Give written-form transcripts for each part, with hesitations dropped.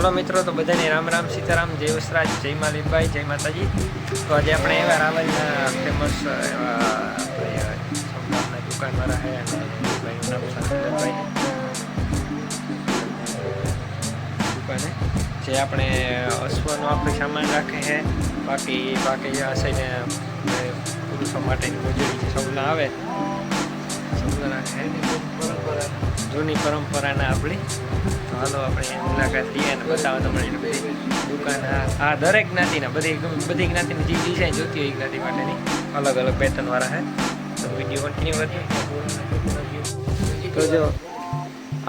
હાલો મિત્રો, તો બધાને રામ રામ સીતારામ, જય વસરાજ, જય માલિકભાઈ, જય માતાજી। તો આજે આપણે એવા રાવલના ફેમસ એવા સોમનાથના દુકાનવાળા છે અને ભાઈનું નામ સંતોષભાઈ દુકાને જે આપણે અશ્વનો આપણે સામાન રાખે છે। બાકી આ સાઈડે પુરુષો માટેની મોજડી જે સૌના આવે સૌના છે જૂની પરંપરાના આપણી। તો હાલો આપણે મુલાકાત લઈએ અને બતાવો તમને બધી દુકાન। આ દરેક જ્ઞાતિના બધી જ્ઞાતિની જે ડિઝાઇન જોતી હોય એ જ્ઞાતિ માટેની અલગ અલગ પેટર્નવાળા છે। તો વિડીયો કન્ટિન્યુ કરીએ। તો જો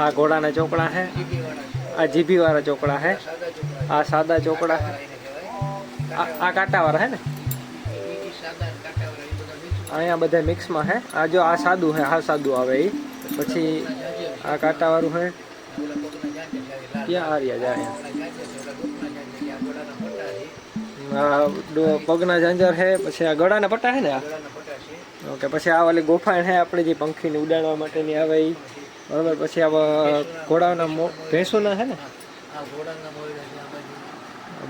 આ ઘોડાના ચોકડા છે, આ જીભીવાળા ચોકડા છે, આ સાદા ચોકડા છે, આ કાંટાવાળા છે ને, અહીંયા બધા મિક્સમાં છે। આ જો આ સાદું છે, આ સાદું આવે એ, પછી આ કાંટાવાળું છે, ક્યાં આર્યા જાય પગના ઝાંઝર છે, પછી આ ગળાના પટ્ટા છે ને આ ઓકે, પછી આ વાલી ગોફાણ છે આપણે જે પંખીને ઉડાડવા માટેની આવે એ બરાબર। પછી આ ઘોડાના ભેંસોના છે ને, આ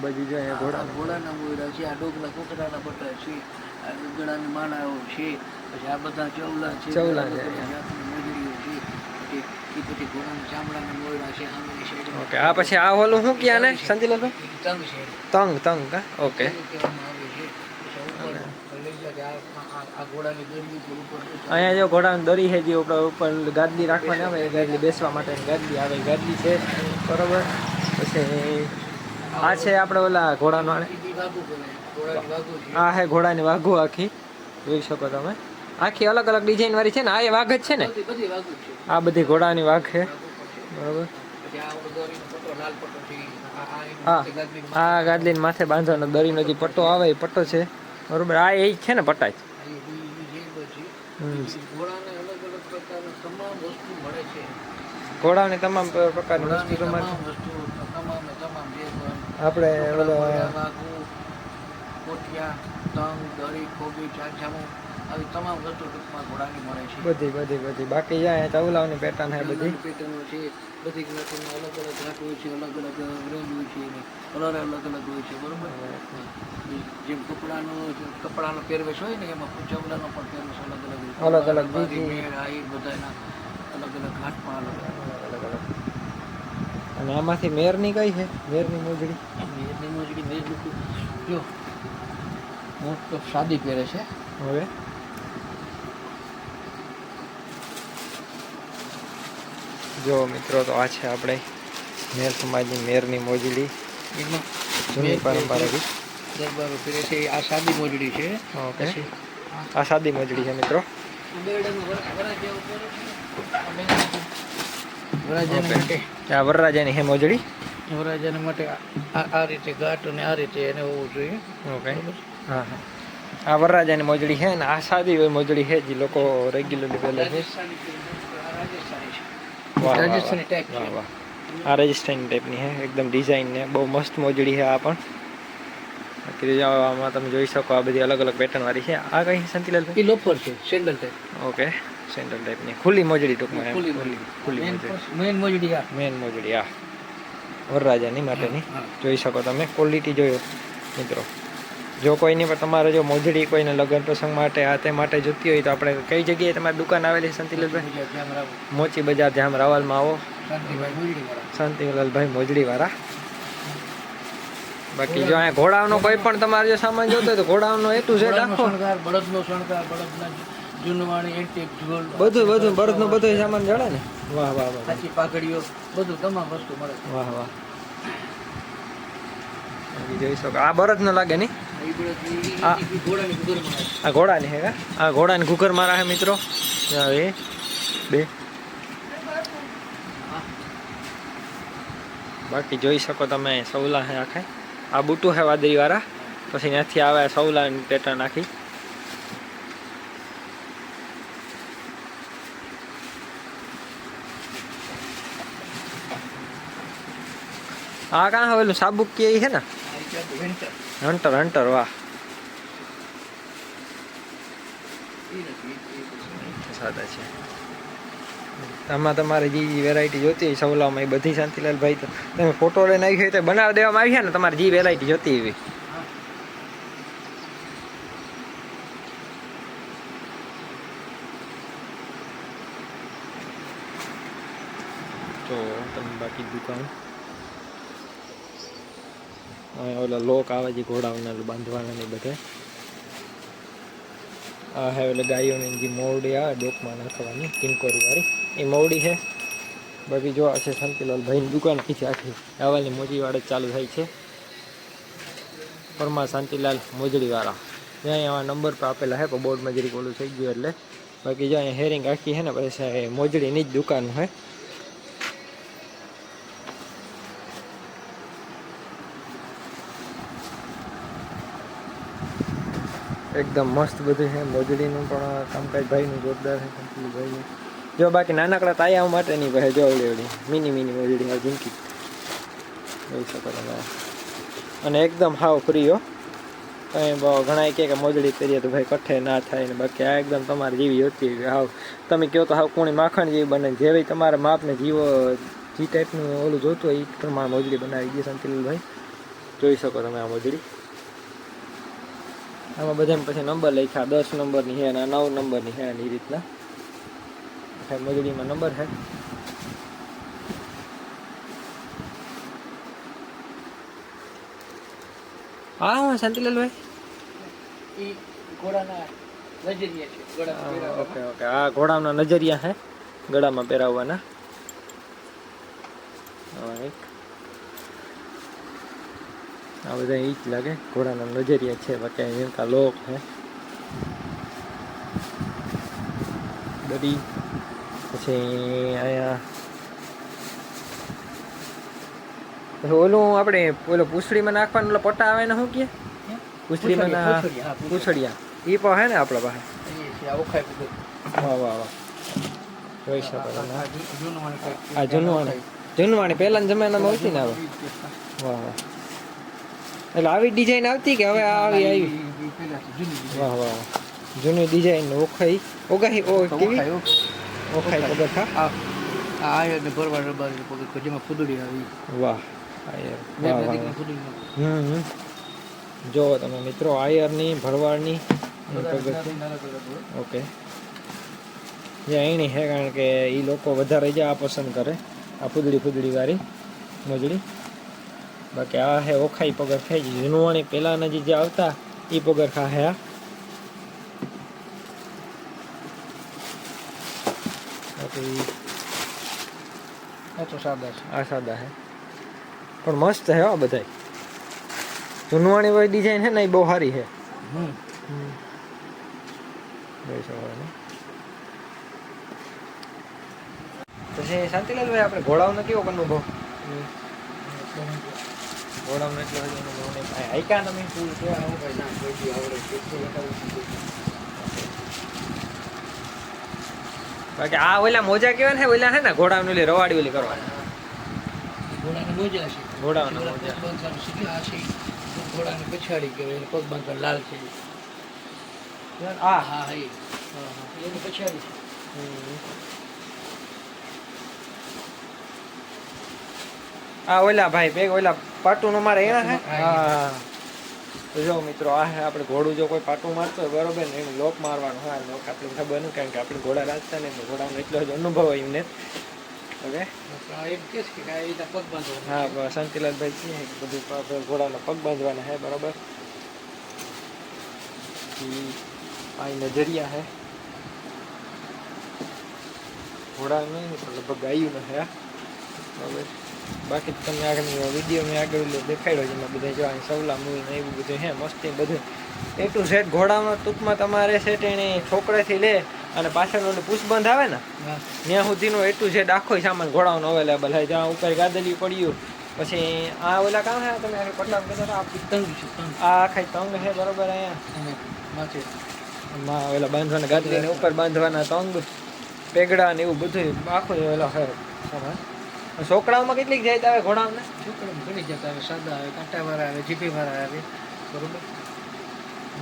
બધી જો અહીંયા ઘોડાના મોયડા છે, આ ડોગના કૂતરાના પટ્ટા છે, આ ગળાની માળાઓ છે, પછી આ બધા ચવલા છે, મોજડીઓ છે, પછી ઘોડાના ચામડાના મોયડા છે સામેની સાઈડ। ઓકે, આ પછી આ ઓલું શું ક્યાં ને શાંતિલાલભાઈ? તંગ છે, તંગ કા ઓકે। અહીંયા જો ઘોડાની દરી છે જે ઉપર ગાદલી રાખવાની આવે, ગાદલી બેસવા માટેની ગાદલી આવે, ગાદલી છે બરોબર। પછી આ છે આપણે ઓલા ઘોડાનો, આ હે ઘોડાની વાઘો આખી જોઈ શકો તમે, આખી અલગ અલગ ડિઝાઇન વાળી છે ને। આ એ વાઘ જ છે ને, આ બધી ઘોડાની વાઘ છે બરોબર। હા, આ ગાદલી માથે બાંધવાનો દરીનો જે પટ્ટો આવે એ પટ્ટો છે બરોબર। આ એ છે ને પટ્ટા જ। ઘોડાની તમામ પ્રકારની વસ્તુ તમારે આપણે બધી બાકી જાય ચવલાઓની પેટર્ન છે બધી પેટર્નો છે, બધી જ્ઞાતિના અલગ અલગ ઘાટ હોય છે, અલગ અલગ રેન્જ હોય છે, કલર અલગ અલગ હોય છે બરોબર। જેમ કપડાનો પહેરવેશ હોય ને એમાં ચવલાનો પણ પહેરવેશ અલગ અલગ બધાના અલગ અલગ ઘાટ પણ અલગ અલગ। અને આમાંથી મેરની કઈ છે? મેરની મોજડી, મેર જો મોસ્ટ ઓફ સાદી પહેરે છે હવે। જો મિત્રો, તો આ છે આપણે મેર સમાજની મેરની મોજડી, જૂની પરંપરાગત દરબારો પહેરે છે। આ સાદી મોજડી છે ઓકે, આ સાદી મોજડી છે મિત્રો। આ વરરાજાની હે મોજડી, વરરાજાને માટે આ રીતે ઘાટ અને આ રીતે એને હોવું જોઈએ ઓકે। હા હા, આ વરરાજાની મોજડી છે ને આ સાદી મોજડી છે જે લોકો રેગ્યુલરલી પહેરે છે। રાજસ્થાની ટાઈપ છે, આ રાજસ્થાની ટાઈપની છે એકદમ ડિઝાઇન ને બહુ મસ્ત મોજડી છે આ પણ। બાકી આમાં તમે જોઈ શકો આ બધી અલગ અલગ પેટર્ન વાળી છે। આ કઈ શાંતિલાલ એ લોફર છે, સેન્ડલ ટાઈપ ઓકે, સેન્ડલ ટાઈપની ખુલ્લી મોજડી ટૂંકમાં ખુલ્લી મેન મોજડી આ મેન મોજડી આ વરરાજાની માટેની જોઈ શકો તમે। ક્વોલિટી જોયો મિત્રો। જો કોઈની પર તમારે જો મોજડી કોઈને લગ્ન પ્રસંગ માટે આ તે માટે જોતી હોય તો આપણે કઈ જગ્યાએ તમારી દુકાન આવેલી છે શાંતિલાલભાઈ? મોચી બજાર જામ રાવલમાં આવો, શાંતિલાલભાઈ મોજડીવાળા। બાકી જો અહીંયા ઘોડાનો કોઈ પણ તમારે જો સામાન જોતો હોય તો ઘોડાનો A to Z આખો બળદનો શણગાર, બળદના જૂનવાણી એન્ટિક જ્વેલ બધું બળદનો બધો સામાન જડે ને। વાહ વાહ વાહ, સાચી પાઘડીઓ બધું તમામ વસ્તુ મળે। વાહ વાહ, જોઈ શકો આ બળદ ન લાગે નહીં, આ ઘોડાની હે કા, આ ઘોડાની ઘૂઘર મારા હે મિત્રો। એ બે બાકી જોઈ શકો તમે સૌલા હે આખે, આ બુટું હે વાદળી વાળા, પછી ત્યાંથી આવે સૌલાની પેટર્ન આખી। આ કાં આવેલું સાબુક કે છે ને, હન્ટર વાહ સાદા છે। આમાં તમારે જે વેરાયટી જોતી હોય સવલામાં એ બધી શાંતિલાલભાઈ તો તમે ફોટો લઈને આવી હોય તો બનાવી દેવામાં આવી છે ને તમારે જે વેરાયટી જોતી એવી. તો તમે બાકી દુકાન ઓલા લોક આવે છે ઘોડાઓના બાંધવાના ને બધા આ હે એટલે ગાયોની જે મોવડી આવે ડોકમાં નાખવાની કિંકોરી વાળી એ મોવડી છે. બાકી જો આ છે શાંતિલાલભાઈની દુકાન અહીંથી આખી આવાલની મોજીવાડે જ ચાલુ થાય છે. પરમા શાંતિલાલ મોજડીવાળા ત્યાં અહીંયા નંબર પર આપેલા છે પણ બોર્ડ મજૂરી ઓલું થઈ ગયું એટલે બાકી જો અહીંયા હેરિંગ આખી છે ને પછી મોજડીની જ દુકાન છે. એકદમ મસ્ત બધું છે. મોજડીનું પણ કામકાજ ભાઈનું જોરદાર છે શાંતિલાલભાઈનું. જો બાકી નાનકડા તાયાઓ માટેની ભાઈ જો એવડી મિની મોજડી હા ઝીંકી જોઈ શકો તમે. અને એકદમ હાવ ફ્રી હો. કંઈ ઘણા કે મોજડી કરીએ તો ભાઈ કઠે ના થાય ને બાકી આ એકદમ તમારે જેવી હતી હાવ તમે કહો તો હાવ કુણી માખણ જેવી બને જેવી તમારા માપને જીવો જે ટાઈપનું ઓલું જોતું હોય એ પ્રમાણે મોજડી બનાવી દઈએ શાંતિલાલભાઈ. જોઈ શકો તમે આ મોજડી. આમાં બધાને પછી નંબર લખ્યા 10 નંબરની છે અને 9 નંબરની છે એ રીતના મોજડીમાં નંબર છે. હા શાંતિલાલભાઈ ઓકે ઓકે આ ઘોડાના નજરિયા છે ગળામાં પહેરાવવાના. આ બધા એ જ લાગે ઘોડાના નજરિયા છે બાકી એમકા લોક છે બધી. પછી અહીંયા ઓલું આપણે ઓલો પૂંછડીમાં નાખવાનું ઓલો પટ્ટા આવે ને શું કે પૂંછડીમાં પૂંછડિયા એ પણ હે ને આપણા પાસે. વાહ વાહ વાહ જોઈ શકો આ જૂનવાણી પહેલાના જમાનામાં હતી ને હવે. વાહ વાહ એટલે આવી ડિઝાઇન આવતી કે હવે આવી આવી? વાહ વાહ જૂની ડિઝાઇન ઓખાઈ ઓગાહી કેવી ઓખાઈ પગરખા આયર ને ભરવા રબારી પગરખો જેમાં ફૂદડી આવી. વાહ આયર વાહ જો તમે મિત્રો આયરની ભરવાડની ઓકે જે અહીંની છે કારણ કે એ લોકો વધારે જ આ પસંદ કરે આ ફૂદડી વાળી મોજડી. બાકી આ હે ઓખાઈ પગરખા જૂનવાણી પહેલાના જે આવતા એ પગરખા હે. આ સાદા છે પણ મસ્ત છે આ બધા. જૂનવાણી વાળી ડિઝાઇન છે ને એ બહુ સારી છે. પછી શાંતિલાલભાઈ આપણે ઘોડાઓનો કેવો અનુભવ? ઘોડાઓનો એટલો અનુભવ નહીં આઈકા તમે બાકી આ ઓલા મોજા કેવાય ને ઓલા હે ને ઘોડાનું ઓલી રવાડી ઓલી કરવાની ઘોડાના મોજા ઘોડાની પછાડી કહેવાય પગ બાંધવા લાલ છે. આ હા એની પછાડી આ ઓલા ભાઈ ભેગ ઓલા પાટું મારે એના હે. હા તો જો મિત્રો આ હે આપણે ઘોડું જો કોઈ પાટું મારતો હોય બરોબર ને એનું લોક મારવાનું. હા લોક આપણે ખબર નહીં કારણ કે આપણે ઘોડા રાખતા ને ઘોડાનો એટલો જ અનુભવ હોય એમને. ઓકે હા શાંતિલાલભાઈ છે બધું ઘોડાનો પગ બાંધવાના હે બરોબર. આ નજરિયા હે ઘોડા નહીં લગભગ ગાયું હે બરાબર. બાકી તમને આગળ વિડીયો મેં આગળ દેખાડ્યો છે એમાં બધા જો સવલા મૂવી ને એવું બધું હે મસ્તી બધું એ ટુ ઝેડ. ઘોડામાં ટૂંકમાં તમારે સેટ એને છોકરેથી લે અને પાછળ ઓલું પૂછબંધ આવે ને ત્યાં સુધીનો એ ટુ ઝેડ આખો સામાન ઘોડાનો અવેલેબલ હોય. જ્યાં ઉપર ગાદલી પડ્યું પછી આ ઓલા કામ હે તમે પટલામ કહેતા આ તંગ છે આ આખા તંગ છે બરોબર. અહીંયા ઓલા બાંધવાના ગાદલીને ઉપર બાંધવાના તંગ પેગડા ને એવું બધું આખું ઓલા હે સામાન. છોકરાઓમાં કેટલીક જાત આવે ઘોડાઓને? છોકરાઓમાં ઘણી જાત આવે. સાદા આવે, કાંટાવાળા આવે, જીપીવાળા આવે બરોબર.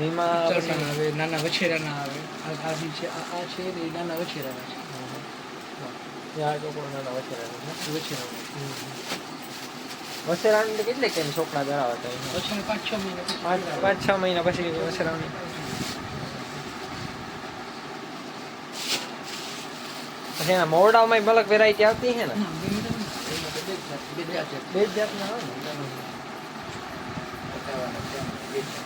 એમાં આવે નાના વછેરાના આવે. આ છે એ નાના વછેરાના છે. આ ચોપડો નાના વસેરાનું છે. વછેરાનું. વસેરાનું તો કેટલે કેમ ચોપડા ધરાવતા હોય? વછેરા 5-6 મહિના પછી 5-6 મહિના પછી વસેરાની. પછી એના મોરડામાં અલગ વેરાયટી આવતી છે ને? ના, એમાં તો બે જાત છે. બે જ જાતના હોય ને. બતાવવાના છે. બે જાત.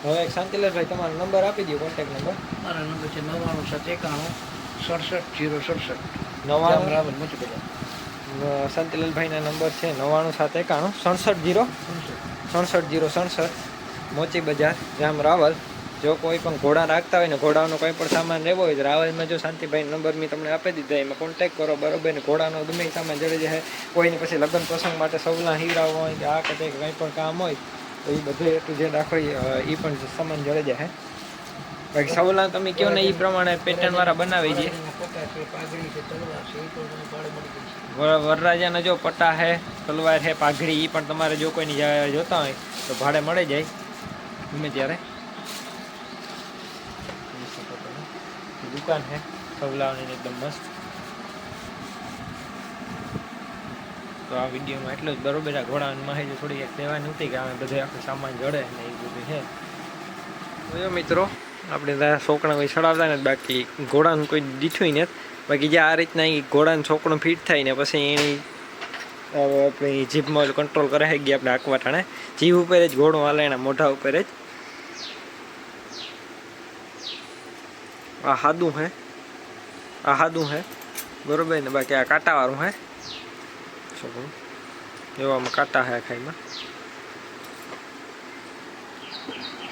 હવે એક શાંતિલાલભાઈ તમારો નંબર આપી દો, કોન્ટેક્ટ નંબર. મારા નંબર છે 9971 67 067. 99 રાવલ મોટી બજાર. શાંતિલાલભાઈના નંબર છે 9971 67 067 મોચી બજાર જામ રાવલ. જો કોઈ પણ ઘોડા રાખતા હોય ને ઘોડાનો કોઈ પણ સામાન લેવો હોય તો રાવલમાં જો શાંતિભાઈ નંબર મેં તમને આપી દીધા, એમાં કોન્ટેક્ટ કરો બરોબર ને. ઘોડાનો ગમે એ સામાન જડે જાય, કોઈને પછી લગ્ન પ્રસંગ માટે સવલા હીરાવ હોય કે આ કે કંઈ પણ કામ હોય તો એ બધું એટલું જે રાખો એ પણ સામાન જડે જાય. બાકી સવલા તમે કહો ને એ પ્રમાણે પેટર્ન વાળા બનાવી છે. પટ્ટા છે, પાઘડી છે, તલવાર છે, એ પણ તમને ભાડે મળી જશે. વરરાજાના જો પટ્ટા છે, તલવાર છે, પાઘડી, એ પણ તમારે જો કોઈની જોતા હોય તો ભાડે મળી જાય ગમે ત્યારે. દુકાન છે સવલાની એકદમ મસ્ત. તો આ વિડીયોમાં એટલું જ બરોબર. આ ઘોડાની માહિતી થોડી એક દેવાની હતી કે આમે બધે આખું સામાન જડે ને એ બધું છે. તો મિત્રો આપણે છોકરા કોઈ ચડાવતા ને, બાકી ઘોડાનું કોઈ દીઠું ને. બાકી જે આ રીતના એ ઘોડાનું છોકરું ફિટ થાય ને પછી એની આપણી જીભમાં કંટ્રોલ કરે છે ગયા આપણે આંકવા ટાણે. જીભ ઉપર જ ઘોડું હાલે એના મોઢા ઉપર જ. આ હાદું હે, આ હાદું હે બરોબર ને. બાકી આ કાંટાવાળું હે છોકરું, એવામાં કાંટા હે ખાઈમાં.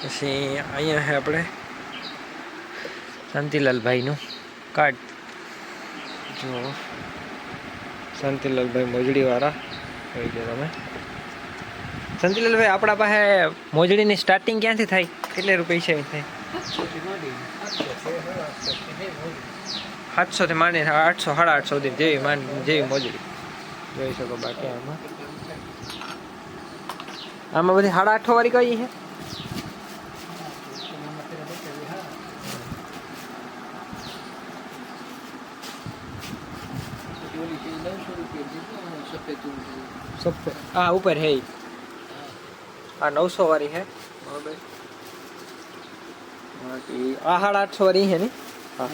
પછી અહીંયા છે આપણે શાંતિલાલભાઈનું કાર્ડ. જો શાંતિલાલભાઈ મોજડીવાળા કહી દો તમે. શાંતિલાલભાઈ આપણા પાસે મોજડીની સ્ટાર્ટિંગ ક્યાંથી થાય, કેટલે રૂપિયા થાય? 700 થી માંડીને 800 850 સુધી જેવી મોજડી જોઈ શકો. બાકી આમાં બધી 850 વાળી કઈ છે? હા ઉપર હે આ 900 વાળી છે બરોબર. બાકી આ 850 વાળી છે ને? હા.